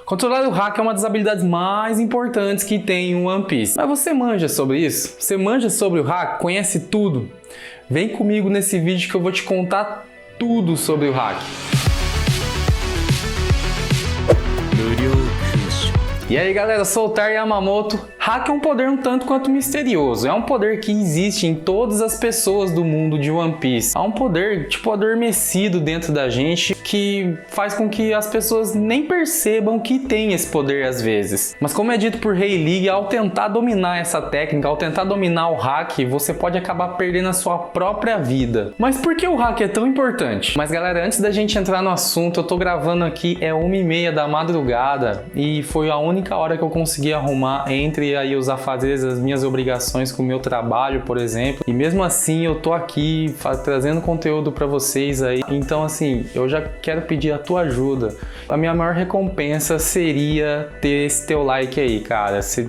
Controlar o hack é uma das habilidades mais importantes que tem em One Piece. Mas você manja sobre isso? Você manja sobre o hack? Conhece tudo? Vem comigo nesse vídeo que eu vou te contar tudo sobre o hack. E aí galera, sou o Tar Yamamoto. Hack é um poder um tanto quanto misterioso. É um poder que existe em todas as pessoas do mundo de One Piece. É um poder tipo adormecido dentro da gente que faz com que as pessoas nem percebam que tem esse poder às vezes. Mas como é dito por Rayleigh, ao tentar dominar essa técnica, ao tentar dominar o hack, você pode acabar perdendo a sua própria vida. Mas por que o hack é tão importante? Mas galera, antes da gente entrar no assunto, eu tô gravando aqui, é 1h30 da madrugada e foi a única hora que eu consegui arrumar entre aí os afazeres, as minhas obrigações com o meu trabalho, por exemplo. E mesmo assim eu tô aqui trazendo conteúdo para vocês aí. Então assim, eu já quero pedir a tua ajuda. A minha maior recompensa seria ter esse teu like aí, cara. Se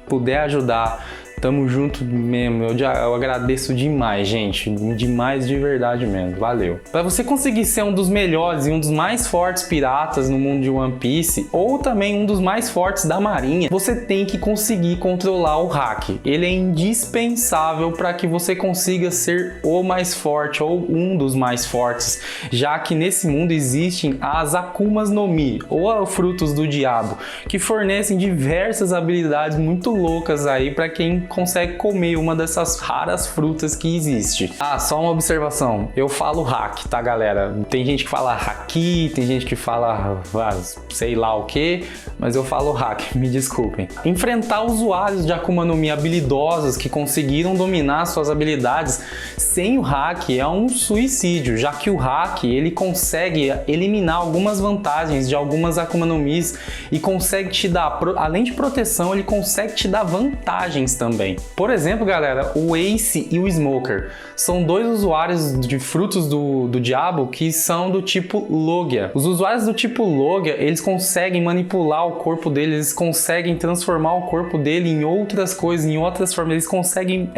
puder ajudar, tamo junto mesmo, eu agradeço demais, gente, demais de verdade mesmo, valeu. Para você conseguir ser um dos melhores e um dos mais fortes piratas no mundo de One Piece, ou também um dos mais fortes da marinha, você tem que conseguir controlar o hack. Ele é indispensável para que você consiga ser o mais forte ou um dos mais fortes, já que nesse mundo existem as Akumas no Mi, ou frutos do diabo, que fornecem diversas habilidades muito loucas aí para quem consegue comer uma dessas raras frutas que existe. Ah, só uma observação, eu falo hack, tá galera? Tem gente que fala haki, tem gente que fala sei lá o que, mas eu falo hack, me desculpem. Enfrentar usuários de Akuma no Mi habilidosos que conseguiram dominar suas habilidades sem o hack é um suicídio, já que o hack ele consegue eliminar algumas vantagens de algumas Akuma no Mis e consegue te dar, além de proteção, ele consegue te dar vantagens também. Por exemplo, galera, o Ace e o Smoker são dois usuários de frutos do diabo que são do tipo Logia. Os usuários do tipo Logia, eles conseguem manipular o corpo deles, eles conseguem transformar o corpo dele em outras coisas, em outras formas, eles conseguem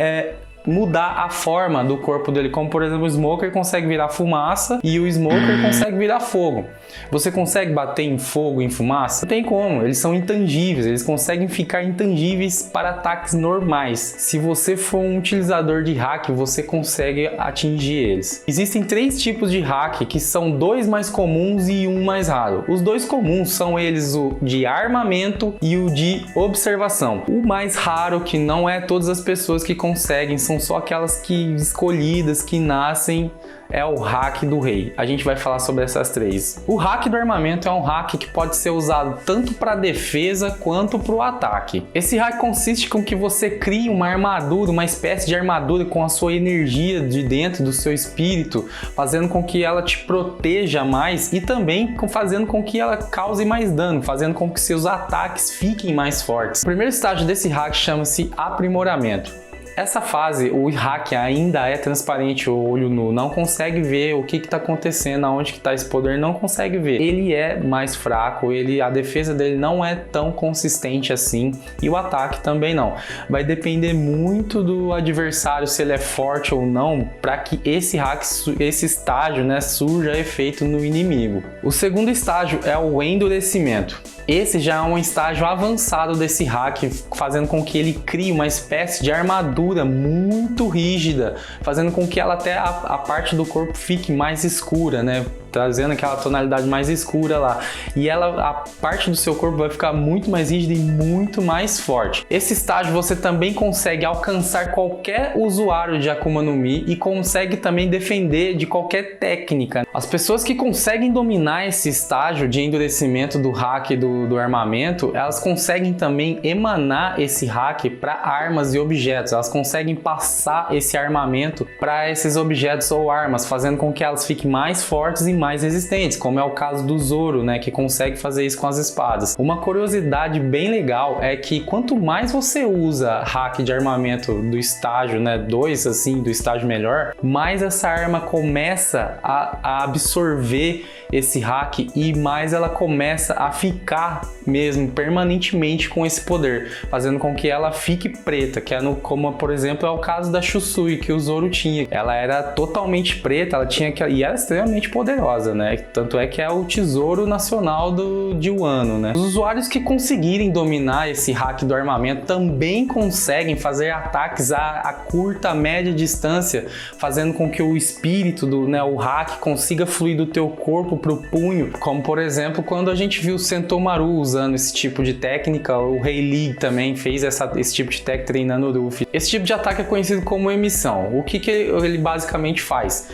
mudar a forma do corpo dele, como por exemplo o Smoker consegue virar fumaça e o Smoker consegue virar fogo. Você consegue bater em fogo, em fumaça? Não tem como, eles são intangíveis, eles conseguem ficar intangíveis para ataques normais. Se você for um utilizador de hack, você consegue atingir eles. Existem 3 tipos de hack, que são 2 mais comuns e 1 mais raro. Os 2 comuns são eles o de armamento e o de observação. O mais raro, que não é todas as pessoas que conseguem, são só aquelas que escolhidas, que nascem, é o hack do rei. A gente vai falar sobre essas 3. O hack do armamento é um hack que pode ser usado tanto para defesa quanto para o ataque. Esse hack consiste com que você crie uma armadura, uma espécie de armadura com a sua energia de dentro do seu espírito, fazendo com que ela te proteja mais e também fazendo com que ela cause mais dano, fazendo com que seus ataques fiquem mais fortes. O primeiro estágio desse hack chama-se aprimoramento. Essa fase, o hack ainda é transparente, o olho nu não consegue ver o que está acontecendo, aonde que está esse poder, não consegue ver. Ele é mais fraco, a defesa dele não é tão consistente assim e o ataque também não. Vai depender muito do adversário, se ele é forte ou não, para que esse hack, esse estágio, né, surja efeito no inimigo. O segundo estágio é o endurecimento. Esse já é um estágio avançado desse hack, fazendo com que ele crie uma espécie de armadura muito rígida, fazendo com que ela até a parte do corpo fique mais escura, né? Trazendo aquela tonalidade mais escura lá. E a parte do seu corpo vai ficar muito mais rígida e muito mais forte. Esse estágio você também consegue alcançar qualquer usuário de Akuma no Mi e consegue também defender de qualquer técnica. As pessoas que conseguem dominar esse estágio de endurecimento do hack do armamento, elas conseguem também emanar esse hack para armas e objetos. Elas conseguem passar esse armamento para esses objetos ou armas, fazendo com que elas fiquem mais fortes e mais resistentes, como é o caso do Zoro, né, que consegue fazer isso com as espadas. Uma curiosidade bem legal é que quanto mais você usa hack de armamento do estágio, né, 2, assim, do estágio melhor, mais essa arma começa a absorver esse hack e mais ela começa a ficar mesmo permanentemente com esse poder, fazendo com que ela fique preta, que é como por exemplo é o caso da Shusui que o Zoro tinha. Ela era totalmente preta, ela tinha e era extremamente poderosa. misteriosa, né? Tanto é que é o tesouro nacional de Wano, né? Os usuários que conseguirem dominar esse hack do armamento também conseguem fazer ataques a curta, média distância, fazendo com que o espírito o hack consiga fluir do teu corpo pro punho, como por exemplo quando a gente viu o Sentomaru usando esse tipo de técnica, o Rei Lee também fez esse tipo de técnica treinando o Luffy. Esse tipo de ataque é conhecido como emissão. O que ele basicamente faz?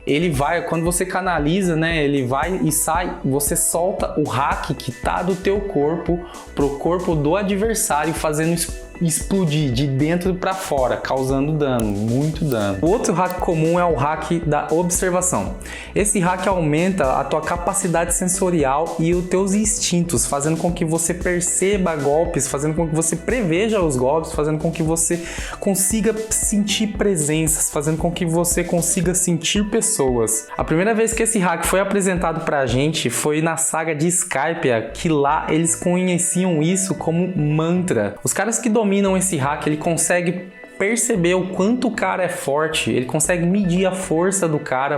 Ele vai, quando você canaliza, né, ele vai e sai, você solta o hack que tá do teu corpo pro corpo do adversário, fazendo explodir de dentro para fora, causando dano, muito dano. O outro hack comum é o hack da observação. Esse hack aumenta a tua capacidade sensorial e os teus instintos, fazendo com que você perceba golpes, fazendo com que você preveja os golpes, fazendo com que você consiga sentir presenças, fazendo com que você consiga sentir pessoas. A primeira vez que esse hack foi apresentado pra gente foi na saga de Skypiea, que lá eles conheciam isso como mantra. Os caras que dominam esse hack, ele consegue perceber o quanto o cara é forte, ele consegue medir a força do cara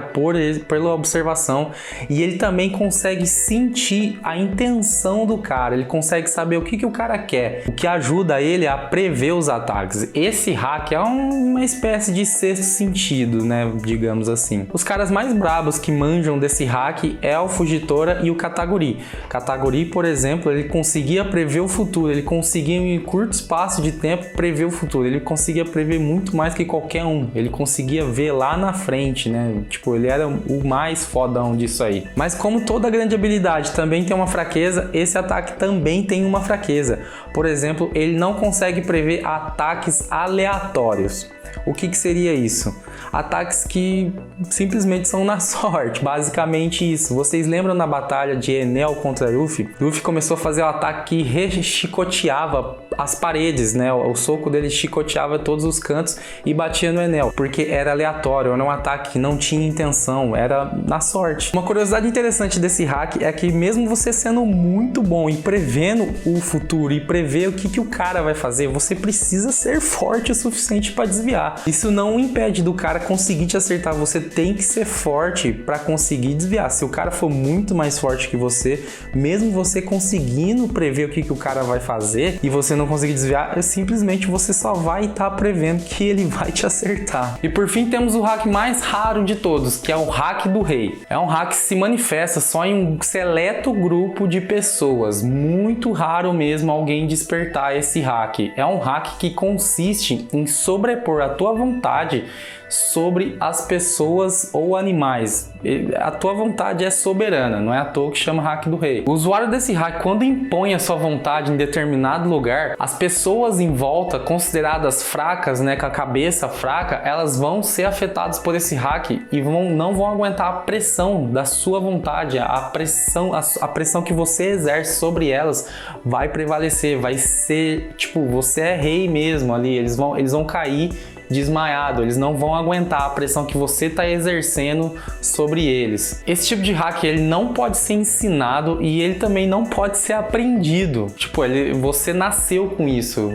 pela observação, e ele também consegue sentir a intenção do cara, ele consegue saber o que o cara quer, o que ajuda ele a prever os ataques. Esse hack é uma espécie de sexto sentido, né, digamos assim. Os caras mais brabos que manjam desse hack é o Fujitora e o Kataguri. Kataguri, por exemplo, ele conseguia prever o futuro, ele conseguia em curto espaço de tempo prever o futuro, ele conseguia prever muito mais que qualquer um, ele conseguia ver lá na frente, né? Tipo, ele era o mais fodão disso aí. Mas como toda grande habilidade também tem uma fraqueza, esse ataque também tem uma fraqueza. Por exemplo, ele não consegue prever ataques aleatórios. O que seria isso? Ataques que simplesmente são na sorte, basicamente isso. Vocês lembram na batalha de Enel contra Luffy? Luffy começou a fazer um ataque que chicoteava as paredes, né? O soco dele chicoteava todos os cantos e batia no Enel, porque era aleatório, era um ataque que não tinha intenção, era na sorte. Uma curiosidade interessante desse hack é que mesmo você sendo muito bom e prevendo o futuro e prever o que o cara vai fazer, você precisa ser forte o suficiente para desviar. Isso não impede do cara conseguir te acertar, você tem que ser forte para conseguir desviar. Se o cara for muito mais forte que você, mesmo você conseguindo prever o que o cara vai fazer e você não conseguir desviar, simplesmente você só vai estar prevendo que ele vai te acertar. E por fim temos o hack mais raro de todos, que é o hack do rei. É um hack que se manifesta só em um seleto grupo de pessoas, muito raro mesmo alguém despertar esse hack. É um hack que consiste em sobrepor a tua vontade sobre as pessoas ou animais. A tua vontade é soberana, não é à toa que chama hack do rei. O usuário desse hack, quando impõe a sua vontade em determinado lugar, as pessoas em volta, consideradas fracas, né, com a cabeça fraca, elas vão ser afetadas por esse hack e não vão aguentar a pressão da sua vontade, a pressão que você exerce sobre elas vai prevalecer, vai ser, tipo, você é rei mesmo ali, eles vão cair desmaiado, eles não vão aguentar a pressão que você está exercendo sobre eles. Esse tipo de hack ele não pode ser ensinado e ele também não pode ser aprendido. Tipo, você nasceu com isso,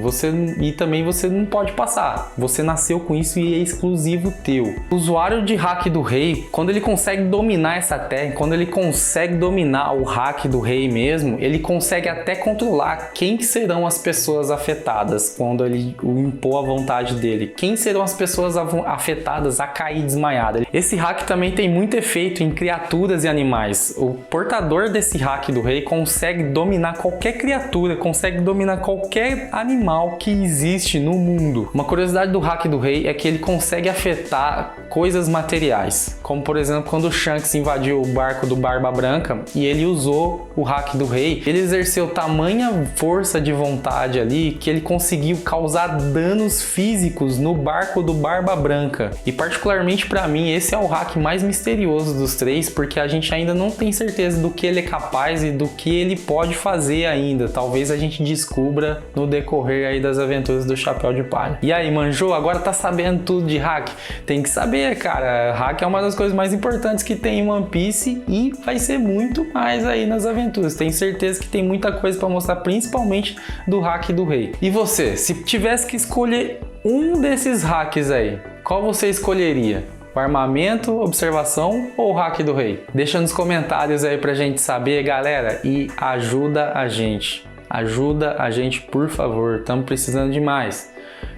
e também você não pode passar. Você nasceu com isso e é exclusivo teu. O usuário de hack do rei, quando ele consegue dominar essa técnica, quando ele consegue dominar o hack do rei mesmo, ele consegue até controlar quem que serão as pessoas afetadas quando ele impor a vontade dele. Quem serão as pessoas afetadas a cair desmaiada. Esse hack também tem muito efeito em criaturas e animais. O portador desse hack do rei consegue dominar qualquer criatura, consegue dominar qualquer animal que existe no mundo. Uma curiosidade do hack do rei é que ele consegue afetar coisas materiais, como por exemplo quando o Shanks invadiu o barco do Barba Branca e ele usou o hack do rei, ele exerceu tamanha força de vontade ali que ele conseguiu causar danos físicos no barco do Barba Branca. E particularmente para mim esse é o hack mais misterioso dos três, porque a gente ainda não tem certeza do que ele é capaz e do que ele pode fazer ainda. Talvez a gente descubra no decorrer aí das aventuras do Chapéu de Palha. E aí, manjou? Agora tá sabendo tudo de hack? Tem que saber, cara. Hack é uma das coisas mais importantes que tem em One Piece e vai ser muito mais aí nas aventuras. Tenho certeza que tem muita coisa para mostrar, principalmente do hack do rei. E você, se tivesse que escolher um desses hacks aí, qual você escolheria? O armamento, observação ou o hack do rei? Deixa nos comentários aí pra gente saber, galera, e ajuda a gente. Ajuda a gente, por favor, estamos precisando de mais.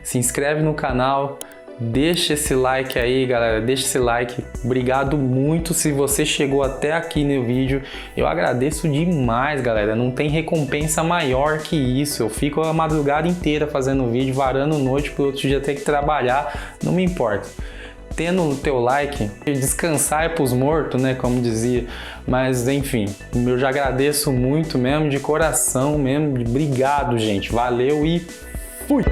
Se inscreve no canal, deixa esse like aí, galera, deixa esse like. Obrigado muito se você chegou até aqui no vídeo. Eu agradeço demais, galera. Não tem recompensa maior que isso. Eu fico a madrugada inteira fazendo vídeo, varando noite pro outro dia ter que trabalhar, não me importa. Tendo o teu like, descansar é pros mortos, né, como dizia, mas enfim, eu já agradeço muito mesmo, de coração mesmo, obrigado, gente, valeu e fui!